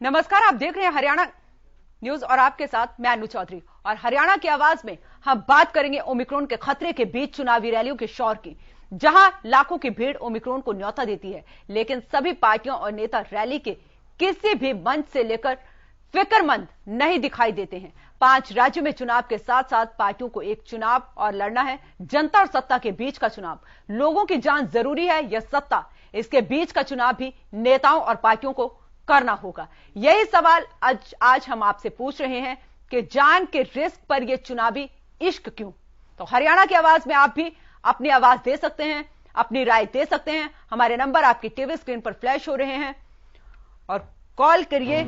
नमस्कार, आप देख रहे हैं हरियाणा न्यूज और आपके साथ मैं अनु चौधरी। और हरियाणा की आवाज में हम बात करेंगे ओमिक्रॉन के खतरे के बीच चुनावी रैलियों के शौर की, जहां लाखों की भीड़ ओमिक्रॉन को न्योता देती है, लेकिन सभी पार्टियों और नेता रैली के किसी भी मंच से लेकर फिक्रमंद नहीं दिखाई देते हैं। 5 राज्यों में चुनाव के साथ साथ पार्टियों को एक चुनाव और लड़ना है, जनता और सत्ता के बीच का चुनाव। लोगों की जान जरूरी है या सत्ता, इसके बीच का चुनाव भी नेताओं और पार्टियों को करना होगा। यही सवाल आज हम आपसे पूछ रहे हैं कि जान के रिस्क पर यह चुनावी इश्क क्यों। तो हरियाणा की आवाज में आप भी अपनी आवाज दे सकते हैं, अपनी राय दे सकते हैं। हमारे नंबर आपकी टीवी स्क्रीन पर फ्लैश हो रहे हैं और कॉल करिए।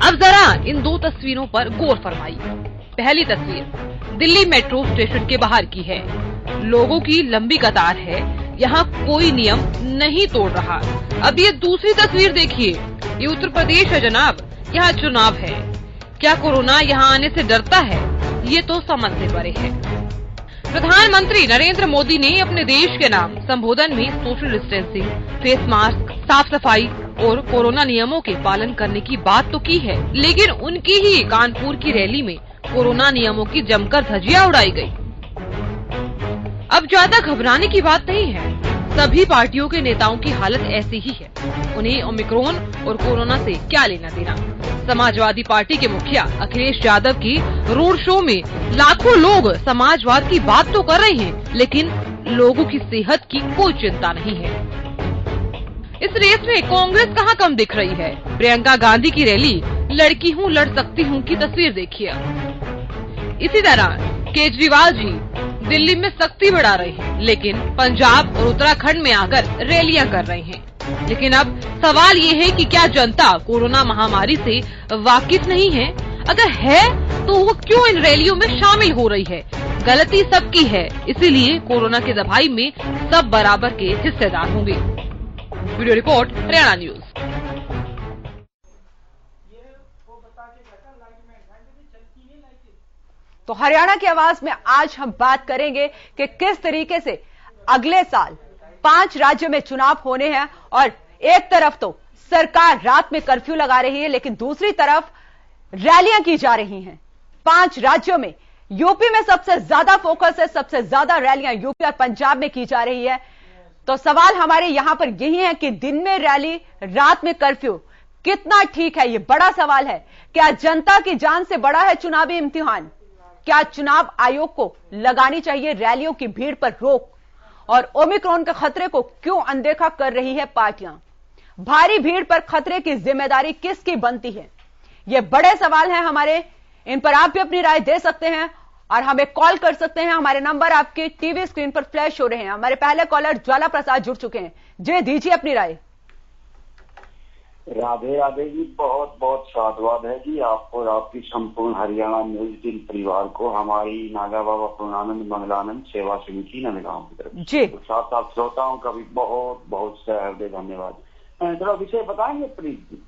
अब जरा इन 2 तस्वीरों पर गौर फरमाइए। पहली तस्वीर दिल्ली मेट्रो स्टेशन के बाहर की है। लोगों की लंबी कतार है, यहाँ कोई नियम नहीं तोड़ रहा। अब ये दूसरी तस्वीर देखिए, ये उत्तर प्रदेश है जनाब, यहाँ चुनाव है। क्या कोरोना यहाँ आने से डरता है? ये तो समझ से परे है। प्रधानमंत्री नरेंद्र मोदी ने अपने देश के नाम संबोधन में सोशल डिस्टेंसिंग, फेस मास्क, साफ सफाई और कोरोना नियमों के पालन करने की बात तो की है, लेकिन उनकी ही कानपुर की रैली में कोरोना नियमों की जमकर धज्जियां उड़ाई गई। अब ज्यादा घबराने की बात नहीं है, सभी पार्टियों के नेताओं की हालत ऐसी ही है। उन्हें ओमिक्रॉन और कोरोना से क्या लेना देना। समाजवादी पार्टी के मुखिया अखिलेश यादव की रोड शो में लाखों लोग समाजवाद की बात तो कर रहे हैं, लेकिन लोगों की सेहत की कोई चिंता नहीं है। इस रेस में कांग्रेस कहाँ कम दिख रही है। प्रियंका गांधी की रैली लड़की हूँ लड़ सकती हूँ की तस्वीर देखिए। इसी तरह केजरीवाल जी दिल्ली में सख्ती बढ़ा रहे हैं, लेकिन पंजाब और उत्तराखंड में आकर रैलियां कर रहे हैं। लेकिन अब सवाल ये है कि क्या जनता कोरोना महामारी से वाकिफ नहीं है? अगर है तो वो क्यों इन रैलियों में शामिल हो रही है? गलती सबकी है, इसीलिए कोरोना की दवाई में सब बराबर के हिस्सेदार होंगे। Video report Haryana news. तो हरियाणा की आवाज में आज हम बात करेंगे कि किस तरीके से अगले साल 5 राज्यों में चुनाव होने हैं और एक तरफ तो सरकार रात में कर्फ्यू लगा रही है, लेकिन दूसरी तरफ रैलियां की जा रही हैं। 5 राज्यों में यूपी में सबसे ज्यादा फोकस है, सबसे ज्यादा रैलियां यूपी और पंजाब में की जा रही है। तो सवाल हमारे यहां पर यही है कि दिन में रैली, रात में कर्फ्यू कितना ठीक है? यह बड़ा सवाल है। क्या जनता की जान से बड़ा है चुनावी इम्तिहान? क्या चुनाव आयोग को लगानी चाहिए रैलियों की भीड़ पर रोक? और ओमिक्रॉन के खतरे को क्यों अनदेखा कर रही है पार्टियां? भारी भीड़ पर खतरे की जिम्मेदारी किसकी बनती है? ये बड़े सवाल हैं हमारे, इन पर आप भी अपनी राय दे सकते हैं और हमें कॉल कर सकते हैं। हमारे नंबर आपके टीवी स्क्रीन पर फ्लैश हो रहे हैं। हमारे पहले कॉलर ज्वाला प्रसाद जुड़ चुके हैं। जी दीजिए अपनी राय। राधे राधे जी, बहुत बहुत साधुवाद है जी आपको और आपकी संपूर्ण हरियाणा न्यूज टीम परिवार को, हमारी नागा बाबा पूर्णानंद मंगलानंद सेवा समिति नंदगांव की तरफ जी, तो साथ साथ श्रोताओं का भी बहुत बहुत हृदय धन्यवाद। थोड़ा विषय बताएंगे प्लीज।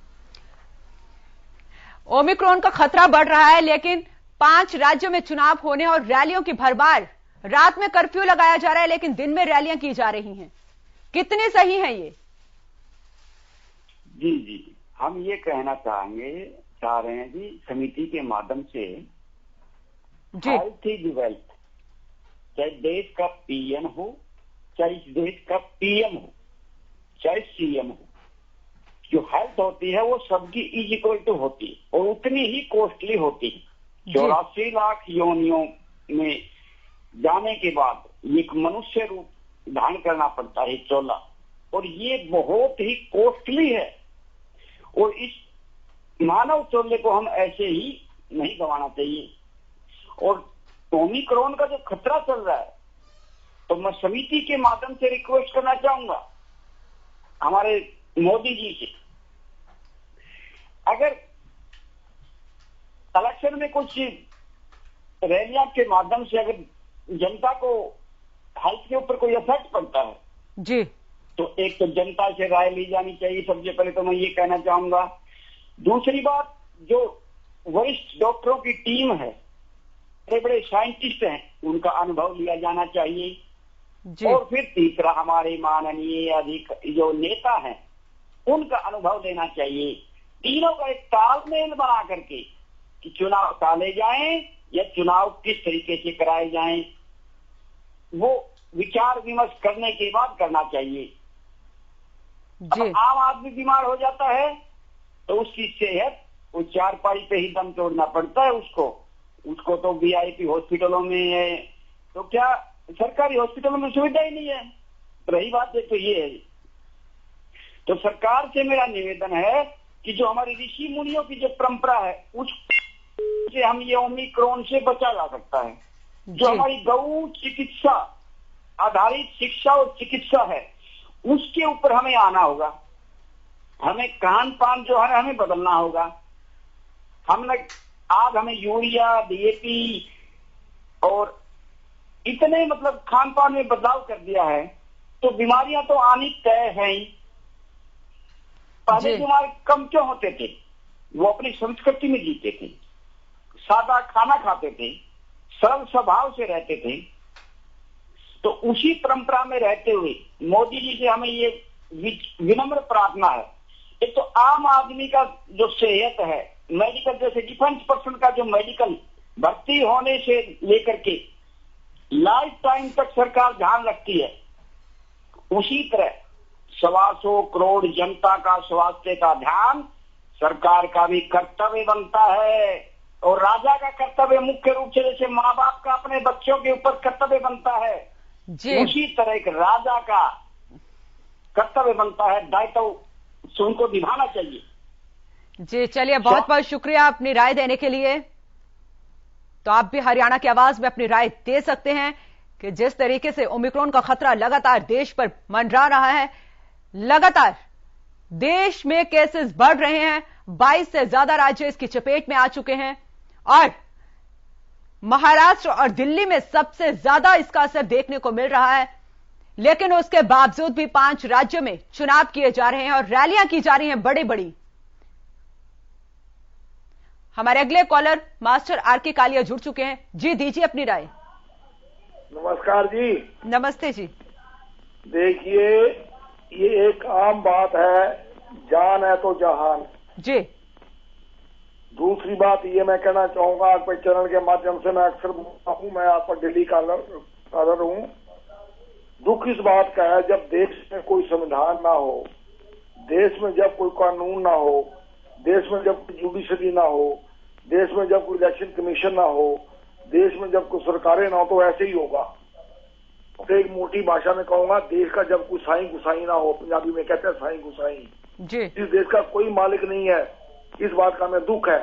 ओमिक्रॉन का खतरा बढ़ रहा है, लेकिन 5 राज्यों में चुनाव होने और रैलियों की भरमार। रात में कर्फ्यू लगाया जा रहा है, लेकिन दिन में रैलियां की जा रही हैं। कितनी सही है ये? जी जी, हम ये कहना चाह रहे हैं जी, समिति के माध्यम से हेल्थ इज वेल्थ। चाहे देश का पीएम हो, चाहे इस देश का पीएम हो, चाहे सीएम हो, जो हेल्थ होती है वो सबकी इज इक्वल टू होती है और उतनी ही कॉस्टली होती है। 84 लाख योनियों में जाने के बाद एक मनुष्य रूप धारण करना पड़ता है चोला, और ये बहुत ही कॉस्टली है। और इस मानव चोले को हम ऐसे ही नहीं गंवाना चाहिए। और ओमिक्रॉन का जो खतरा चल रहा है, तो मैं समिति के माध्यम से रिक्वेस्ट करना चाहूंगा हमारे मोदी जी से, अगर इलेक्शन में कुछ रैलियां के माध्यम से अगर जनता को हेल्थ के ऊपर कोई इफेक्ट पड़ता है जी, तो एक तो जनता से राय ली जानी चाहिए। सबसे पहले तो मैं ये कहना चाहूंगा। दूसरी बात, जो वरिष्ठ डॉक्टरों की टीम है, बड़े बड़े साइंटिस्ट हैं, उनका अनुभव लिया जाना चाहिए। और फिर तीसरा हमारे माननीय अधिक जो नेता हैं उनका अनुभव लेना चाहिए। तीनों का एक तालमेल बना करके कि चुनाव टाले जाएं या चुनाव किस तरीके से कराए जाएं, वो विचार विमर्श करने के बाद करना चाहिए। अब आम आदमी बीमार हो जाता है तो उसकी सेहत, वो चारपाई पे ही दम तोड़ना पड़ता है उसको तो वीआईपी हॉस्पिटलों में है, तो क्या सरकारी हॉस्पिटलों में सुविधा ही नहीं है। रही बात है तो ये है, तो सरकार से मेरा निवेदन है कि जो हमारी ऋषि मुनियों की जो परंपरा है उससे हम ये ओमिक्रॉन से बचा जा सकता है। जो हमारी गौ चिकित्सा आधारित शिक्षा और चिकित्सा है उसके ऊपर हमें आना होगा। हमें खान पान जो है हमें बदलना होगा। हमें यूरिया, डीएपी और इतने मतलब खान पान में बदलाव कर दिया है तो बीमारियां तो आनी तय है ही। पहले बीमार कम क्यों होते थे? वो अपनी संस्कृति में जीते थे, सादा खाना खाते थे, सरल स्वभाव से रहते थे। तो उसी परंपरा में रहते हुए मोदी जी से हमें ये विनम्र प्रार्थना है, एक तो आम आदमी का जो सेहत है, मेडिकल जैसे डिफेंस पर्सन का जो मेडिकल भर्ती होने से लेकर के लाइफ टाइम तक सरकार ध्यान रखती है, उसी तरह 125 करोड़ जनता का स्वास्थ्य का ध्यान सरकार का भी कर्तव्य बनता है। और राजा का कर्तव्य मुख्य रूप से जैसे माँ बाप का अपने बच्चों के ऊपर कर्तव्य बनता है, उसी तरह एक राजा का कर्तव्य बनता है, दायित्व उनको निभाना चाहिए। जी चलिए, बहुत बहुत शुक्रिया अपनी राय देने के लिए। तो आप भी हरियाणा की आवाज में अपनी राय दे सकते हैं कि जिस तरीके से ओमिक्रॉन का खतरा लगातार देश पर मंडरा रहा है, लगातार देश में केसेस बढ़ रहे हैं, 22 से ज्यादा राज्य इसकी चपेट में आ चुके हैं और महाराष्ट्र और दिल्ली में सबसे ज्यादा इसका असर देखने को मिल रहा है। लेकिन उसके बावजूद भी 5 राज्यों में चुनाव किए जा रहे हैं और रैलियां की जा रही हैं बड़ी बड़ी। हमारे अगले कॉलर मास्टर आर.के. कालिया जुड़ चुके हैं। जी दीजिए अपनी राय। नमस्कार जी। नमस्ते जी। देखिए, ये एक आम बात है, जान है तो जहान। जी। दूसरी बात ये मैं कहना चाहूंगा, आपके चैनल के माध्यम से मैं अक्सर बोलता हूँ, मैं आप पर दिल्ली का हूँ। दुख इस बात का है जब देश में कोई संविधान ना हो, देश में जब कोई कानून ना हो, देश में जब कोई जुडिशरी ना हो, देश में जब कोई इलेक्शन कमीशन ना हो, देश में जब कोई सरकारें ना हो, तो ऐसे ही होगा। तो एक मोटी भाषा में कहूंगा, देश का जब कोई साईं गुसाई ना हो, पंजाबी में कहते हैं साईं गुसाई, इस देश का कोई मालिक नहीं है। इस बात का हमें दुख है।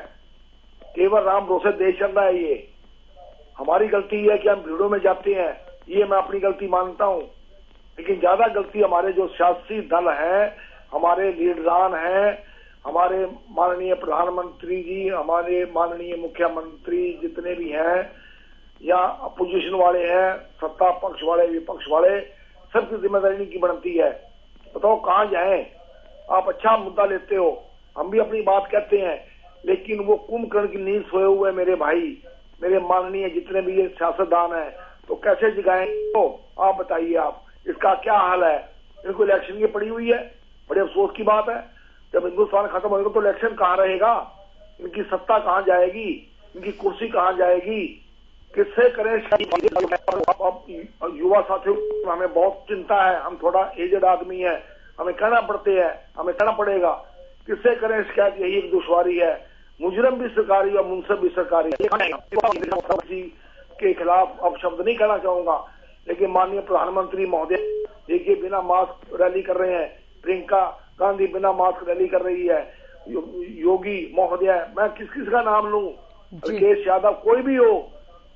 केवल राम भरोसे देश चल रहा है। ये हमारी गलती है कि हम भीड़ों में जाते हैं, ये मैं अपनी गलती मानता हूँ। लेकिन ज्यादा गलती हमारे जो सियासी दल है, हमारे लीडरान हैं, हमारे माननीय प्रधानमंत्री जी, हमारे माननीय मुख्यमंत्री जितने भी हैं, या अपोजिशन वाले हैं, सत्ता पक्ष वाले, विपक्ष वाले, सबकी जिम्मेदारी इनकी बनती है। बताओ कहाँ जाएं? आप अच्छा मुद्दा लेते हो, हम भी अपनी बात कहते हैं, लेकिन वो कुंभकर्ण की नींद सोए हुए मेरे भाई, मेरे माननीय जितने भी ये सियासतदान हैं, तो कैसे जगाएं? तो आप बताइए, आप इसका क्या हाल है? इनको इलेक्शन की पड़ी हुई है, बड़े अफसोस की बात है। जब हिंदुस्तान खत्म होगा तो इलेक्शन कहाँ रहेगा? इनकी सत्ता कहाँ जाएगी? इनकी कुर्सी कहाँ जाएगी? किससे करें? युवा साथियों, हमें बहुत चिंता है, हम थोड़ा एजेड आदमी है, हमें कहना पड़ेगा, किससे करें शिकायत? यही एक दुश्वारी है। मुजरिम भी सरकारी और मुंसिफ भी सरकारी के खिलाफ अब शब्द नहीं कहना चाहूंगा, लेकिन माननीय प्रधानमंत्री महोदय देखिए बिना मास्क रैली कर रहे हैं, प्रियंका गांधी बिना मास्क रैली कर रही है, योगी महोदय, मैं किस किस का नाम लूं, अखिलेश यादव, कोई भी हो,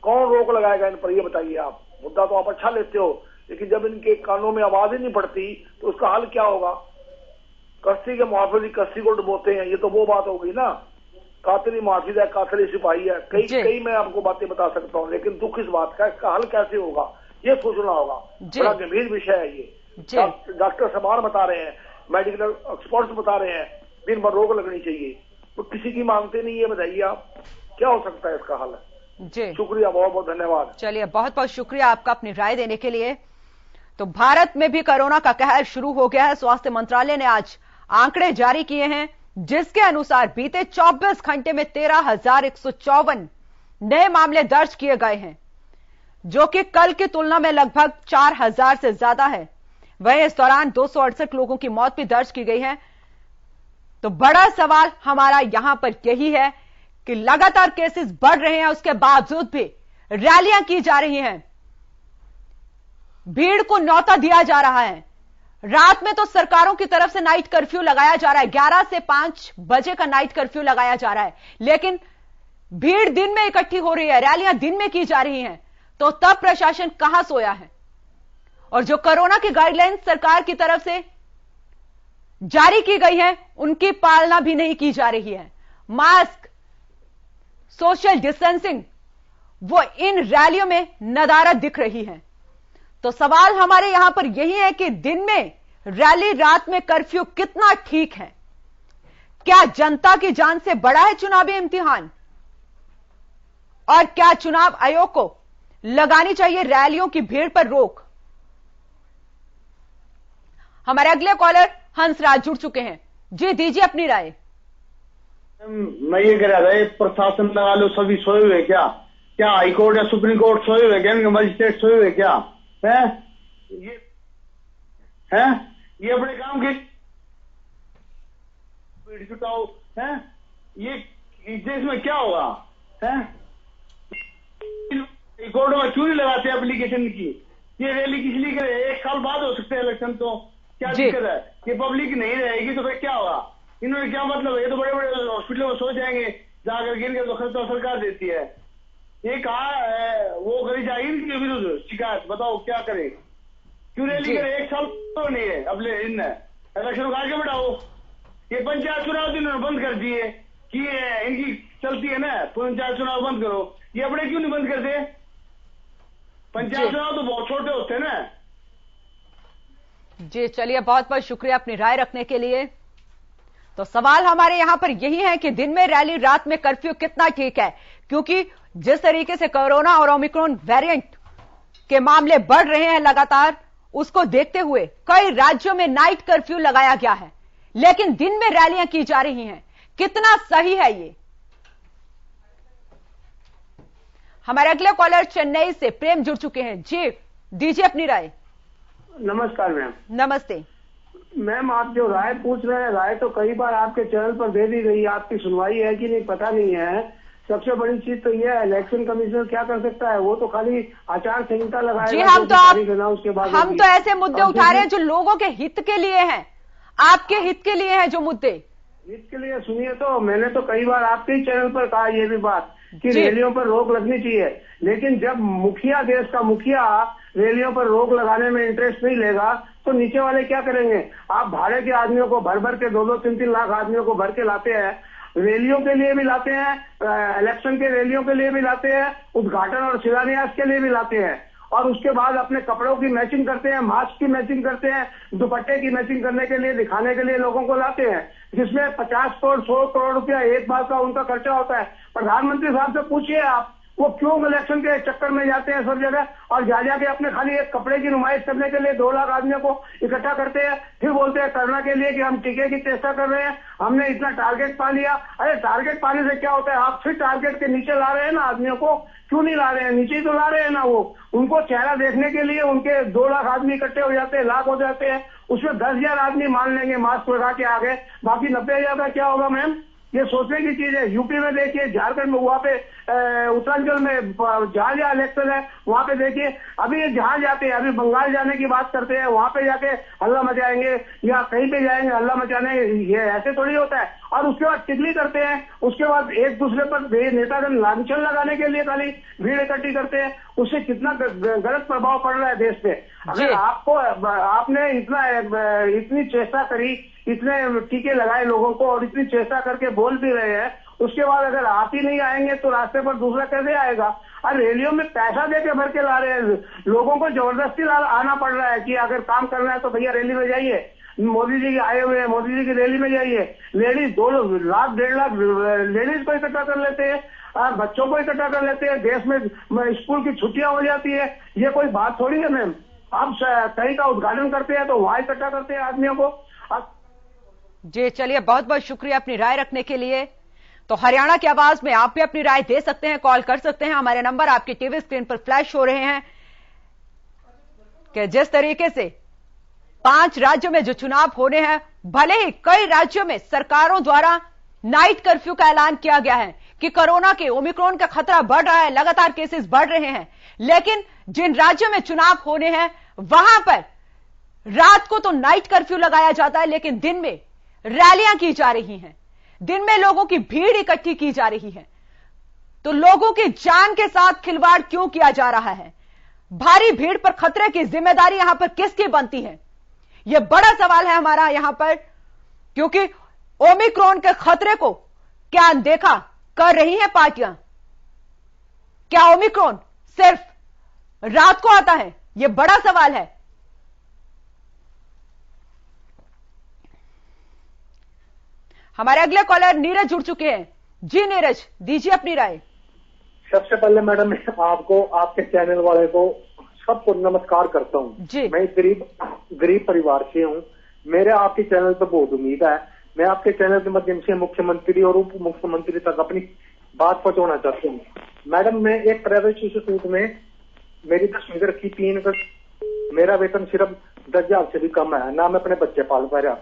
कौन रोक लगाएगा इन पर? ये बताइए आप। मुद्दा तो आप अच्छा लेते हो, लेकिन जब इनके कानों में आवाज ही नहीं पड़ती तो उसका हल क्या होगा? कश्ती के मुहाफिज कश्ती को डुबोते हैं, ये तो वो बात हो गई ना। कातली मुहाफिज है, कातली सिपाही है, कई मैं आपको बातें बता सकता हूँ, लेकिन दुख इस बात का, इसका हल कैसे होगा ये सोचना होगा। बड़ा गंभीर विषय है ये। डॉक्टर समान बता रहे हैं, मेडिकल एक्सपर्ट्स बता रहे हैं, दिन भर रोक लगनी चाहिए, तो किसी की मांगते नहीं है। बताइए आप क्या हो सकता है इसका हल? जी शुक्रिया, बहुत बहुत धन्यवाद। चलिए, बहुत बहुत शुक्रिया आपका अपनी राय देने के लिए। तो भारत में भी कोरोना का कहर शुरू हो गया है। स्वास्थ्य मंत्रालय ने आज आंकड़े जारी किए हैं, जिसके अनुसार बीते 24 घंटे में 13,154 नए मामले दर्ज किए गए हैं, जो कि कल की तुलना में लगभग 4,000 से ज्यादा है। वहीं इस दौरान 268 लोगों की मौत भी दर्ज की गई है। तो बड़ा सवाल हमारा यहां पर यही है कि लगातार केसेस बढ़ रहे हैं, उसके बावजूद भी रैलियां की जा रही हैं, भीड़ को न्योता दिया जा रहा है। रात में तो सरकारों की तरफ से नाइट कर्फ्यू लगाया जा रहा है, 11 से 5 बजे का नाइट कर्फ्यू लगाया जा रहा है, लेकिन भीड़ दिन में इकट्ठी हो रही है, रैलियां दिन में की जा रही हैं। तो तब प्रशासन कहां सोया है? और जो कोरोना की गाइडलाइंस सरकार की तरफ से जारी की गई है, उनकी पालना भी नहीं की जा रही है। मास्क, सोशल डिस्टेंसिंग, वो इन रैलियों में नदारद दिख रही है। तो सवाल हमारे यहां पर यही है कि दिन में रैली, रात में कर्फ्यू कितना ठीक है? क्या जनता की जान से बड़ा है चुनावी इम्तिहान? और क्या चुनाव आयोग को लगानी चाहिए रैलियों की भीड़ पर रोक? हमारे अगले कॉलर हंसराज जुड़ चुके हैं। जी, दीजिए अपनी राय। मैं ये कह रहा था, प्रशासन लगा लो, सभी सोए हुए क्या? क्या हाईकोर्ट या सुप्रीम कोर्ट सोए हुए क्या? मजिस्ट्रेट सोए हुए क्या? है ये अपने काम के जुटाओ है। ये देश में क्या होगा? है कोर्ट में क्यों नहीं लगाते एप्लीकेशन की? ये रैली किस लिए करे? 1 साल बाद हो सकते हैं इलेक्शन, तो क्या दिक्कत है? ये पब्लिक नहीं रहेगी तो फिर क्या होगा? इन्होंने क्या मतलब है? ये तो बड़े बड़े हॉस्पिटलों में सो जाएंगे जाकर, इनके तो खर्चा सरकार देती है। ये कहा वो करी जाएगी इनके विरुद्ध शिकायत, बताओ क्या करे? क्यों रैली करे? 1 साल तो नहीं है अब इलेक्शन आगे बढ़ाओ। ये पंचायत चुनाव इन्होंने बंद कर दिए कि इनकी चलती है ना, पंचायत चुनाव बंद करो। ये अपने क्यों नहीं बंद करते? पंचायत चुनाव तो बहुत छोटे होते हैं ना। जी चलिए, बहुत बहुत शुक्रिया अपनी राय रखने के लिए। तो सवाल हमारे यहां पर यही है कि दिन में रैली, रात में कर्फ्यू कितना ठीक है? क्योंकि जिस तरीके से कोरोना और ओमिक्रॉन वेरिएंट के मामले बढ़ रहे हैं लगातार, उसको देखते हुए कई राज्यों में नाइट कर्फ्यू लगाया गया है, लेकिन दिन में रैलियां की जा रही हैं। कितना सही है ये? हमारे अगले कॉलर चेन्नई से प्रेम जुड़ चुके हैं। जी, दीजिए अपनी राय। नमस्कार मैम। नमस्ते मैम, आप जो राय पूछ रहे हैं, राय तो कई बार आपके चैनल पर दे दी गई, आपकी सुनवाई है कि नहीं पता नहीं है। सबसे बड़ी चीज तो यह है, इलेक्शन कमीशन क्या कर सकता है? वो तो खाली आचार संहिता लगाएगा। जी, हम तो ऐसे मुद्दे उठा रहे हैं जो लोगों के हित के लिए हैं, आपके हित के लिए हैं। जो मुद्दे हित के लिए सुनिए, तो मैंने तो कई बार आपके ही चैनल पर कहा ये भी बात कि रैलियों पर रोक लगनी चाहिए, लेकिन जब मुखिया, देश का मुखिया रैलियों पर रोक लगाने में इंटरेस्ट नहीं लेगा तो नीचे वाले क्या करेंगे? आप भाड़े के आदमियों को भर भर के 2-2, 3-3 लाख आदमियों को भर के लाते हैं, रैलियों के लिए भी लाते हैं, इलेक्शन के रैलियों के लिए भी लाते हैं, उद्घाटन और शिलान्यास के लिए भी लाते हैं, और उसके बाद अपने कपड़ों की मैचिंग करते हैं, मास्क की मैचिंग करते हैं, दुपट्टे की मैचिंग करने के लिए, दिखाने के लिए लोगों को लाते हैं, जिसमें 50 करोड़ 100 करोड़ रुपया एक बार का उनका खर्चा होता है। प्रधानमंत्री साहब से पूछिए आप, वो क्यों इलेक्शन के चक्कर में जाते हैं सब जगह, और जा जाके अपने खाली एक कपड़े की नुमाइश करने के लिए 2 लाख आदमियों को इकट्ठा करते हैं, फिर बोलते हैं करना के लिए कि हम टीके की चेष्टा कर रहे हैं, हमने इतना टारगेट पा लिया। अरे टारगेट पाने से क्या होता है? आप फिर टारगेट के नीचे ला रहे हैं ना आदमियों को, क्यों नहीं ला रहे हैं? नीचे ही तो ला रहे हैं ना। वो उनको चेहरा देखने के लिए उनके 2 लाख आदमी इकट्ठे हो जाते हैं, लाख हो जाते हैं, उसमें 10,000 आदमी मान लेंगे मास्क लगा के आगे, बाकी 90,000 का क्या होगा मैम? ये सोचने की चीज है। यूपी में देखिए, झारखंड में, वहाँ पे उत्तरांचल में जहाँ इलेक्शन है वहाँ पे देखिए, अभी ये जहाँ जाते हैं, अभी बंगाल जाने की बात करते हैं, वहाँ पे जाके हल्ला मचाएंगे या कहीं पे जाएंगे हल्ला मचाने, ये ऐसे थोड़ी होता है। और उसके बाद टिकली करते हैं, उसके बाद एक दूसरे पर नेतागण लांछन लगाने के लिए खाली भीड़ इकट्ठी करते हैं। उससे कितना गलत प्रभाव पड़ रहा है देश पे। अगर आपने इतनी चेष्टा करी, इतने टीके लगाए लोगों को, और इतनी चेष्टा करके बोल भी रहे हैं, उसके बाद अगर आप ही नहीं आएंगे तो रास्ते पर दूसरा कैसे आएगा? और रैलियों में पैसा देके भर के ला रहे हैं लोगों को, जबरदस्ती आना पड़ रहा है कि अगर काम करना है तो भैया रैली में जाइए, मोदी जी के आए हुए हैं, मोदी जी की रैली में जाइए। लेडीज 2 लाख 1.5 लाख लेडीज को इकट्ठा कर लेते हैं, बच्चों को इकट्ठा कर लेते हैं, देश में स्कूल की छुट्टियां हो जाती है। ये कोई बात थोड़ी है मैम। आप कहीं का उद्घाटन करते हैं तो वहां इकट्ठा करते हैं आदमियों को। जी चलिए, बहुत बहुत शुक्रिया अपनी राय रखने के लिए। तो हरियाणा की आवाज में आप भी अपनी राय दे सकते हैं, कॉल कर सकते हैं। हमारे नंबर आपकी टीवी स्क्रीन पर फ्लैश हो रहे हैं कि जिस तरीके से 5 राज्यों में जो चुनाव होने हैं, भले ही कई राज्यों में सरकारों द्वारा नाइट कर्फ्यू का ऐलान किया गया है कि कोरोना के ओमिक्रॉन का खतरा बढ़ रहा है, लगातार केसेस बढ़ रहे हैं, लेकिन जिन राज्यों में चुनाव होने हैं वहां पर रात को तो नाइट कर्फ्यू लगाया जाता है, लेकिन दिन में रैलियां की जा रही हैं, दिन में लोगों की भीड़ इकट्ठी की जा रही है। तो लोगों की जान के साथ खिलवाड़ क्यों किया जा रहा है? भारी भीड़ पर खतरे की जिम्मेदारी यहां पर किसकी बनती है? यह बड़ा सवाल है हमारा यहां पर, क्योंकि ओमिक्रॉन के खतरे को क्या अनदेखा कर रही हैं पार्टियां? क्या ओमिक्रॉन सिर्फ रात को आता है? यह बड़ा सवाल है। हमारे अगले कॉलर नीरज जुड़ चुके हैं। जी नीरज, दीजिए अपनी राय। सबसे पहले मैडम मैं आपको, आपके चैनल वाले को, सबको नमस्कार करता हूँ। मैं गरीब परिवार से हूँ। मेरे आपके चैनल पर बहुत उम्मीद है। मैं आपके चैनल के माध्यम से मुख्यमंत्री और उप मुख्यमंत्री तक अपनी बात पहुंचाना चाहता हूँ। मैडम मैं एक प्राइवेट इंस्टीट्यूट में मेरी 10वीं रखी 3 का, मेरा वेतन सिर्फ 10,000 से भी कम है, ना मैं अपने बच्चे पाल पा रहा।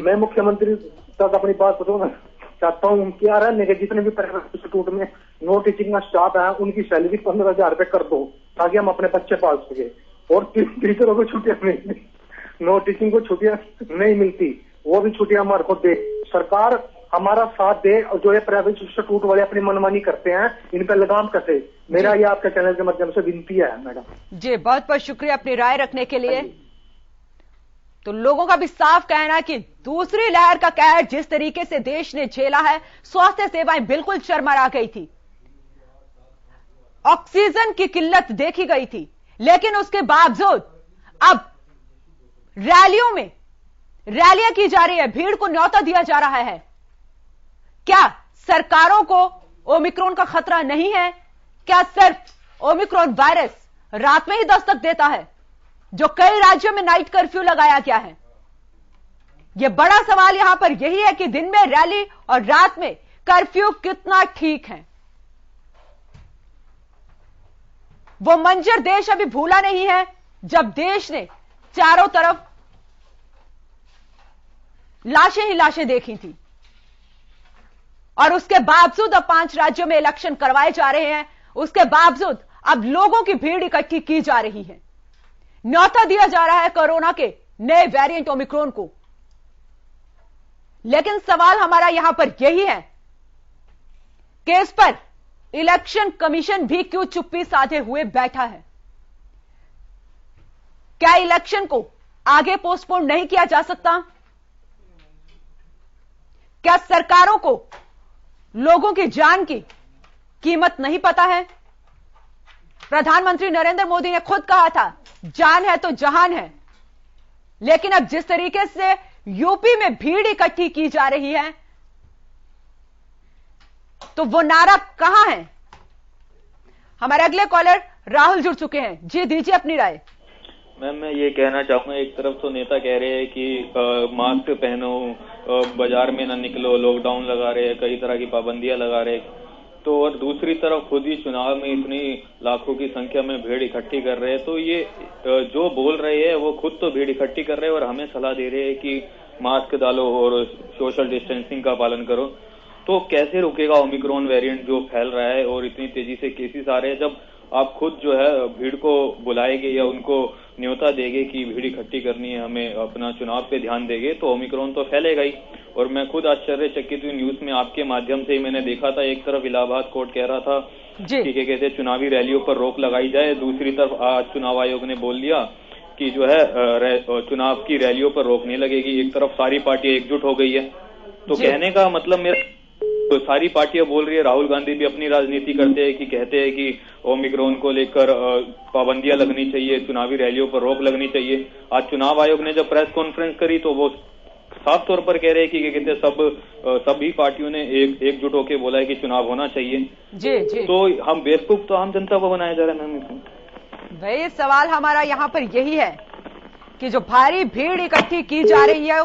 मैं मुख्यमंत्री तक अपनी बात पहुंचाना चाहता हूँ कि यार मेरे जितने भी प्राइवेट इंस्टीट्यूट में नो टीचिंग का स्टाफ है उनकी सैलरी 15,000 रुपए कर दो, ताकि हम अपने बच्चे पाल सके। और टीचरों को छुट्टियां नहीं, नो टीचिंग को छुट्टियां नहीं मिलती, वो भी छुट्टियां हमारे को दे। सरकार हमारा साथ दे, और जो ये प्राइवेट इंस्टीट्यूट वाले अपनी मनमानी करते हैं इन पर लगाम कसे। मेरा ये आपके चैनल के माध्यम से विनती है मैडम। जी बहुत बहुत शुक्रिया अपनी राय रखने के लिए। तो लोगों का भी साफ कहना है कि दूसरी लहर का कहर जिस तरीके से देश ने झेला है, स्वास्थ्य सेवाएं बिल्कुल चरमरा गई थी, ऑक्सीजन की किल्लत देखी गई थी, लेकिन उसके बावजूद अब रैलियां की जा रही है, भीड़ को न्योता दिया जा रहा है। क्या सरकारों को ओमिक्रॉन का खतरा नहीं है? क्या सिर्फ ओमिक्रॉन वायरस रात में ही दस्तक देता है, जो कई राज्यों में नाइट कर्फ्यू लगाया गया है? यह बड़ा सवाल यहां पर यही है कि दिन में रैली और रात में कर्फ्यू कितना ठीक है। वो मंजर देश अभी भूला नहीं है जब देश ने चारों तरफ लाशें ही लाशें देखी थी, और उसके बावजूद अब 5 राज्यों में इलेक्शन करवाए जा रहे हैं, उसके बावजूद अब लोगों की भीड़ इकट्ठी की जा रही है, न्योता दिया जा रहा है कोरोना के नए वेरिएंट ओमिक्रॉन को। लेकिन सवाल हमारा यहां पर यही है कि इस पर इलेक्शन कमीशन भी क्यों चुप्पी साधे हुए बैठा है? क्या इलेक्शन को आगे पोस्टपोन नहीं किया जा सकता? क्या सरकारों को लोगों की जान की कीमत नहीं पता है? प्रधानमंत्री नरेंद्र मोदी ने खुद कहा था, जान है तो जहान है। लेकिन अब जिस तरीके से यूपी में भीड़ इकट्ठी की जा रही है, तो वो नारा कहां है? हमारे अगले कॉलर राहुल जुड़ चुके हैं। जी दीजिए अपनी राय। मैम मैं ये कहना चाहूंगा, एक तरफ तो नेता कह रहे हैं कि मास्क पहनो, बाजार में ना निकलो, लॉकडाउन लगा रहे हैं, कई तरह की पाबंदियां लगा रहे हैं, तो और दूसरी तरफ खुद ही चुनाव में इतनी लाखों की संख्या में भीड़ इकट्ठी कर रहे हैं। तो ये जो बोल रहे हैं वो खुद तो भीड़ इकट्ठी कर रहे हैं और हमें सलाह दे रहे हैं कि मास्क डालो और सोशल डिस्टेंसिंग का पालन करो। तो कैसे रुकेगा ओमिक्रॉन वेरिएंट जो फैल रहा है और इतनी तेजी से केसेस आ रहे हैं, जब आप खुद जो है भीड़ को बुलाएंगे या उनको न्योता देंगे कि भीड़ इकट्ठी करनी है, हमें अपना चुनाव पे ध्यान देंगे, तो ओमिक्रॉन तो फैलेगा ही। और मैं खुद आश्चर्यचकित हुई, न्यूज में आपके माध्यम से ही मैंने देखा था, एक तरफ इलाहाबाद कोर्ट कह रहा था कि क्या कहते हैं चुनावी रैलियों पर रोक लगाई जाए, दूसरी तरफ आज चुनाव आयोग ने बोल दिया कि जो है चुनाव की रैलियों पर रोक नहीं लगेगी। एक तरफ सारी पार्टियां एकजुट हो गई है। तो कहने का मतलब मेरा, तो सारी पार्टियां बोल रही है, राहुल गांधी भी अपनी राजनीति करते हैं कि कहते हैं कि ओमिक्रॉन को लेकर पाबंदियां लगनी चाहिए, चुनावी रैलियों पर रोक लगनी चाहिए। आज चुनाव आयोग ने जब प्रेस कॉन्फ्रेंस करी तो वो साफ तौर पर कह रहे हैं कि कहते हैं सभी पार्टियों ने एकजुट होकर बोला है कि चुनाव होना चाहिए। जी। तो हम बेवकूफ तो आम जनता को बनाया जा रहा है मैम। भाई सवाल हमारा यहां पर यही है कि जो भारी भीड़ इकट्ठी की जा रही है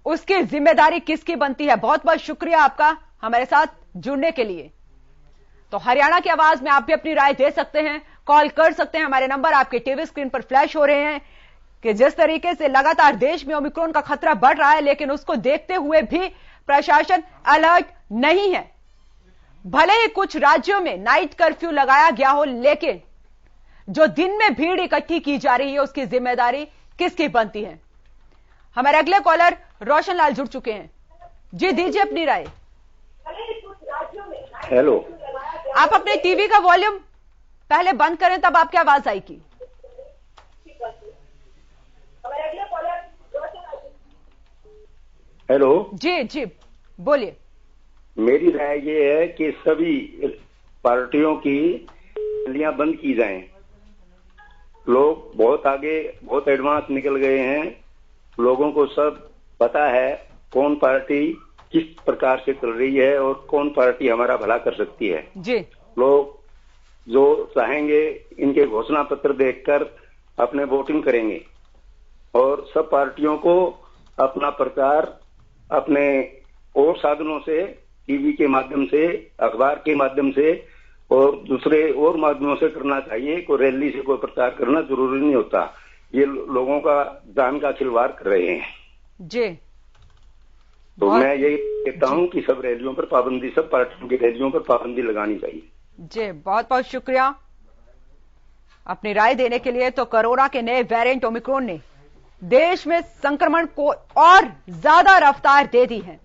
उसकी जिम्मेदारी किसकी बनती है। बहुत बहुत शुक्रिया आपका हमारे साथ जुड़ने के लिए। तो हरियाणा की आवाज में आप भी अपनी राय दे सकते हैं, कॉल कर सकते हैं। हमारे नंबर आपके टीवी स्क्रीन पर फ्लैश हो रहे हैं कि जिस तरीके से लगातार देश में ओमिक्रॉन का खतरा बढ़ रहा है, लेकिन उसको देखते हुए भी प्रशासन अलर्ट नहीं है। भले ही कुछ राज्यों में नाइट कर्फ्यू लगाया गया हो, लेकिन जो दिन में भीड़ इकट्ठी की जा रही है उसकी जिम्मेदारी किसकी बनती है। हमारे अगले कॉलर रोशन लाल जुड़ चुके हैं। जी दीजिए अपनी राय। हेलो, आप अपने टीवी का वॉल्यूम पहले बंद करें तब आपकी आवाज आएगी। हेलो जी जी बोलिए। मेरी राय ये है कि सभी पार्टियों की रैलियां बंद की जाएं। लोग बहुत आगे, बहुत एडवांस निकल गए हैं। लोगों को सब पता है कौन पार्टी किस प्रकार से चल रही है और कौन पार्टी हमारा भला कर सकती है जी। लोग जो चाहेंगे इनके घोषणा पत्र देखकर अपने वोटिंग करेंगे और सब पार्टियों को अपना प्रचार अपने और साधनों से, टीवी के माध्यम से, अखबार के माध्यम से और दूसरे और माध्यमों से करना चाहिए। कोई रैली से कोई प्रचार करना जरूरी नहीं होता। ये लोगों का जान का खिलवाड़ कर रहे हैं जी। तो मैं यही कहता हूं कि सब रैलियों पर पाबंदी, सब पार्टियों की रैलियों पर पाबंदी लगानी चाहिए। जी बहुत बहुत शुक्रिया अपनी राय देने के लिए। तो कोरोना के नए वेरिएंट ओमिक्रॉन ने देश में संक्रमण को और ज्यादा रफ्तार दे दी है।